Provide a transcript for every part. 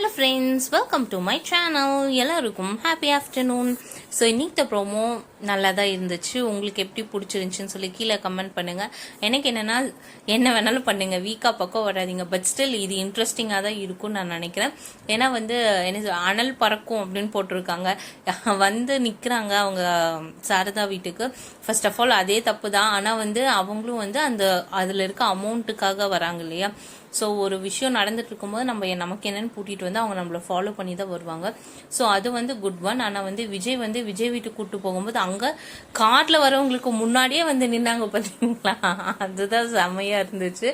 Hello friends, welcome to my channel. எல்லாருக்கும் happy afternoon. So இன்னைக்கு promo நல்லா தான் இருந்துச்சு. உங்களுக்கு எப்படி பிடிச்சிருந்துச்சின்னு சொல்லி கீழே கமெண்ட் பண்ணுங்க. எனக்கு என்னன்னா, என்ன வேணாலும் பண்ணுங்க, வீக்கா பக்கம் வராதிங்க. பட் ஸ்டில் இது இன்ட்ரெஸ்டிங்காக தான் இருக்கும்னு நான் நினைக்கிறேன். ஏன்னா என்ன அனல் பறக்கும் அப்படின்னு போட்டிருக்காங்க. நிற்கிறாங்க அவங்க சாரதா வீட்டுக்கு. ஃபர்ஸ்ட் ஆஃப் ஆல் அதே தப்பு தான். ஆனால் அவங்களும் அந்த அதில் இருக்க அமௌண்ட்டுக்காக வராங்க இல்லையா. ஸோ ஒரு விஷயம் நடந்துட்டு இருக்கும்போது நமக்கு என்னன்னு கூட்டிட்டு அவங்க நம்மளை ஃபாலோ பண்ணி தான் வருவாங்க. ஸோ அது குட் ஒன். ஆனால் விஜய் விஜய் வீட்டுக்கு கூட்டு போகும்போது அங்கே கார்ல வரவங்களுக்கு முன்னாடியே நின்னாங்க பார்த்தீங்களா, அதுதான் செம்மையா இருந்துச்சு.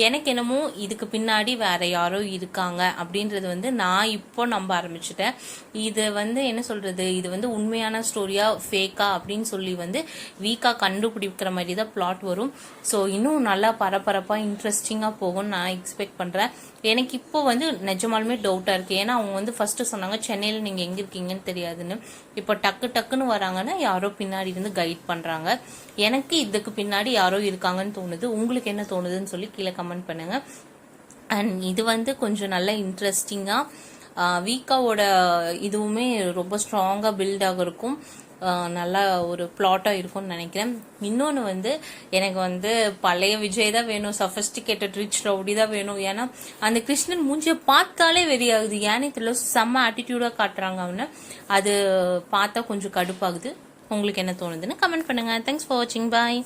எனக்கு என்னமோ இதுக்கு பின்னாடி வேற யாரோ இருக்காங்க அப்படின்றது நான் இப்போ நம்ப ஆரம்பிச்சுட்டேன். இது என்ன சொல்றது, இது உண்மையான ஸ்டோரியா ஃபேக்கா அப்படின்னு சொல்லி வீக்கா கண்டுபிடிக்கிற மாதிரி தான் பிளாட் வரும். ஸோ இன்னும் நல்லா பரபரப்பா இன்ட்ரெஸ்டிங்கா போகும்னு நான் எக்ஸ்பெக்ட் பண்றேன். எனக்கு இப்போ நிஜமாலுமே டவுட்டா இருக்கு. ஏன்னா அவங்க ஃபர்ஸ்ட் சொன்னாங்க சென்னையில நீங்க எங்க இருக்கீங்கன்னு தெரியாதுன்னு. இப்போ டக்குன்னு வராங்கன்னா யாரோ பின்னாடி கைட் பண்றாங்க. எனக்கு இதுக்கு பின்னாடி யாரோ இருக்காங்கன்னு தோணுது. உங்களுக்கு என்ன தோணுதுன்னு சொல்லி கீழே கமெண்ட் பண்ணுங்க. அண்ட் இது கொஞ்சம் நல்ல இன்ட்ரெஸ்டிங்கா வீக்காவோட இதுவுமே ரொம்ப ஸ்ட்ராங்கா பில்டாக இருக்கும். நல்லா ஒரு பிளாட்டா இருக்கும்னு நினைக்கிறேன். இன்னொன்று எனக்கு பழைய விஜய் தான் வேணும், சஃபஸ்டிகேட்டட் ரிச் ரவுடி தான் வேணும். ஏன்னா அந்த கிருஷ்ணன் மூஞ்சிய பார்த்தாலே வெறியாகுது. ஏன்னு தெரியல, செம்ம ஆட்டிடியூடா காட்டுறாங்க அவனை. அது பார்த்தா கொஞ்சம் கடுப்பாகுது. உங்களுக்கு என்ன தோணுதுன்னு கமெண்ட் பண்ணுங்க. தேங்க்ஸ் ஃபார் வாட்சிங். பாய்.